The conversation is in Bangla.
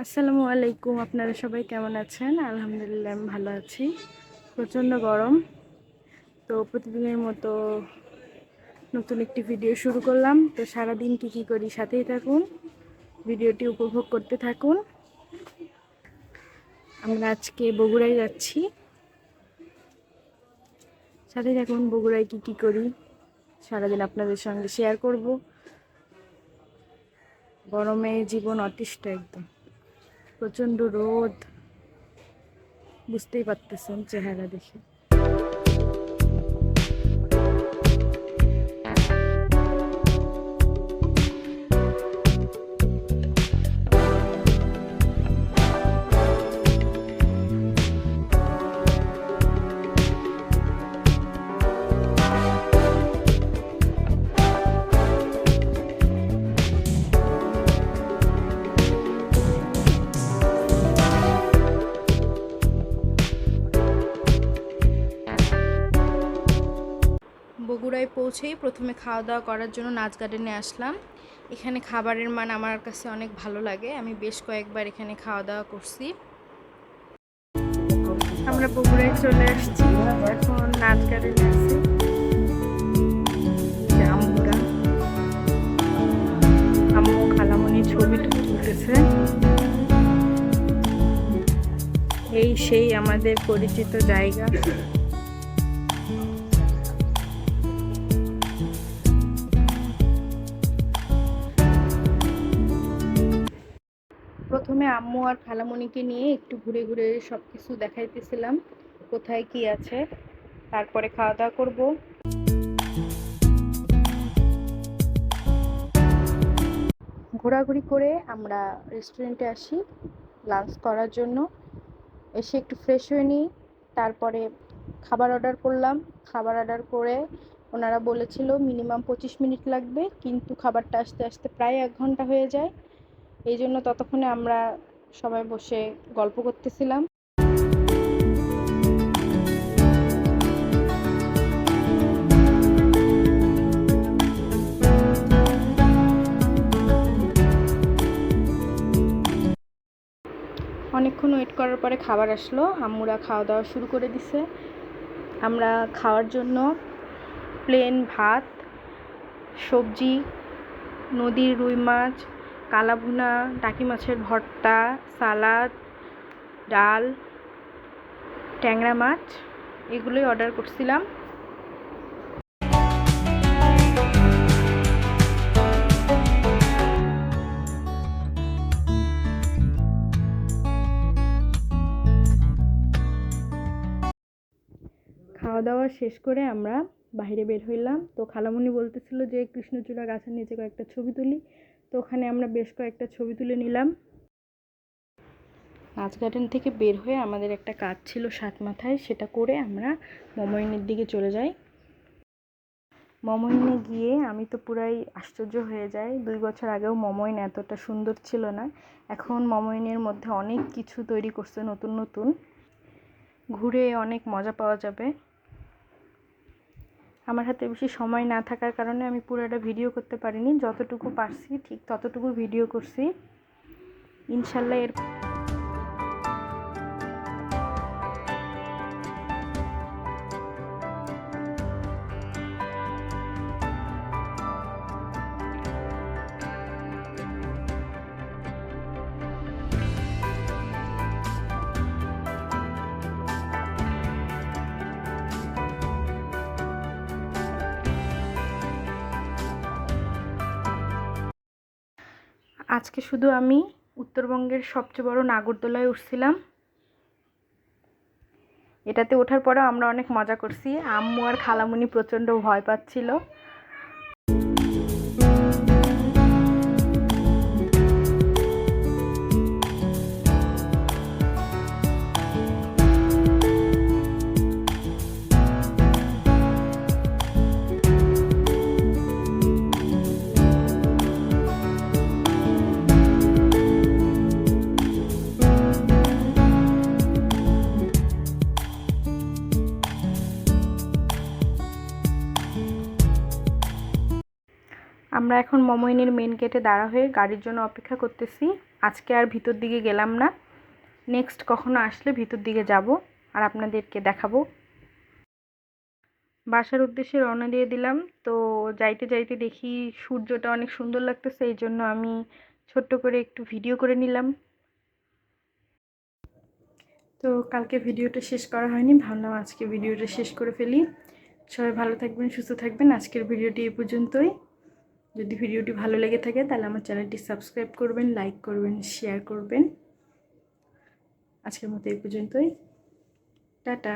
আসসালামু আলাইকুম। আপনারা সবাই কেমন আছেন? আলহামদুলিল্লাহ আমি ভালো আছি। প্রচণ্ড গরম, তো প্রতিদিনের মতো নতুন একটি ভিডিও শুরু করলাম। তো সারাদিন কী করি সাথেই থাকুন, ভিডিওটি উপভোগ করতে থাকুন। আমরা আজকে বগুড়ায় যাচ্ছি, সাথেই থাকুন। বগুড়ায় কী করি সারাদিন আপনাদের সঙ্গে শেয়ার করব। গরমে জীবন অতিষ্ঠ একদম, প্রচণ্ড রোদ, বুঝতেই পারতেছেন চেহারা দেখে। বগুড়ায় পৌঁছেই প্রথমে খাওয়া দাওয়া করার জন্য নাচ গার্ডেনে আসলাম। এখানে খাবারের মান আমার কাছে অনেক ভালো লাগে, আমি বেশ কয়েকবার এখানে খাওয়া দাওয়া করছি। আমরা বগুড়ায় চলে আসছি, এখন নাচ গার্ডেনে আছি। আম্মু খালামণি ছবি তুলতেছে। এই সেই আমাদের পরিচিত জায়গা। প্রথমে আম্মু আর খালামণিকে নিয়ে একটু ঘুরে ঘুরে সব কিছু দেখাইতেছিলাম, কোথায় কি আছে। তারপরে খাওয়া দাওয়া করবো। ঘোরাঘুরি করে আমরা রেস্টুরেন্টে আসি লাঞ্চ করার জন্য। এসে একটু ফ্রেশ হয়ে নিই, তারপরে খাবার অর্ডার করলাম। খাবার অর্ডার করে ওনারা বলেছিল মিনিমাম 25 মিনিট লাগবে, কিন্তু খাবারটা আসতে আসতে প্রায় 1 ঘন্টা হয়ে যায়। এই জন্য ততক্ষণে আমরা সবাই বসে গল্প করতেছিলাম। অনেকক্ষণ ওয়েট করার পরে খাবার আসলো, আম্মুরা খাওয়া দাওয়া শুরু করে দিছে। আমরা খাওয়ার জন্য প্লেন ভাত, সবজি, নদীর রুই মাছ, কালাভুনা, টাকি মাছের ভর্তা, সালাদ, ডাল, ট্যাংরা মাছ, এগুলোই অর্ডার করছিলাম। খাওয়া দাওয়া শেষ করে আমরা বাইরে বের হইলাম। তো খালামণি বলতেছিল যে কৃষ্ণচূড়া গাছের নিচে কয়েকটা ছবি তুলি, তো ওখানে আমরা বেশ কয়েকটা ছবি তুলে নিলাম। নাচ গার্ডেন থেকে বের হয়ে আমাদের একটা কাজ ছিল 7 মাথায়, সেটা করে আমরা মমইনের দিকে চলে যাই। মমইনে গিয়ে আমি তো পুরাই আশ্চর্য হয়ে যাই। 2 বছর আগেও মমইন এতটা সুন্দর ছিল না। এখন মমইনের মধ্যে অনেক কিছু তৈরি করছে নতুন নতুন, ঘুরে অনেক মজা পাওয়া যাবে। আমার হাতে বেশি সময় না থাকার কারণে আমি পুরোটা ভিডিও করতে পারিনি, যতটুকু পারছি ঠিক ততটুকু ভিডিও করছি। ইনশাল্লাহ আজকে শুধু আমি উত্তরবঙ্গের সবচেয়ে বড় নাগরদোলায় উঠছিলাম। এটাতে ওঠার পরেও আমরা অনেক মজা করছি। আম্মু আর খালামণি প্রচণ্ড ভয় পাচ্ছিল। আমরা এখন মমইনের মেন গেটে দাঁড়া হয়ে গাড়ির জন্য অপেক্ষা করতেছি। আজকে আর ভিতর দিকে গেলাম না, নেক্সট কখনো আসলে ভিতর দিকে যাব আর আপনাদেরকে দেখাবো। বাসার উদ্দেশ্যে রওনা দিয়ে দিলাম। তো যাইতে যাইতে দেখি সূর্যটা অনেক সুন্দর লাগতেছে, এই জন্য আমি ছোট্ট করে একটু ভিডিও করে নিলাম। তো কালকে ভিডিওটা শেষ করা হয়নি, ভাবলাম আজকে ভিডিওটা শেষ করে ফেলি। সবাই ভালো থাকবেন, সুস্থ থাকবেন। আজকের ভিডিওটি এই পর্যন্তই। যদি ভিডিওটি ভালো লেগে থাকে তাহলে আমার চ্যানেলটি সাবস্ক্রাইব করবেন, লাইক করবেন, শেয়ার করবেন। আজকের মতো এই পর্যন্তই। টাটা।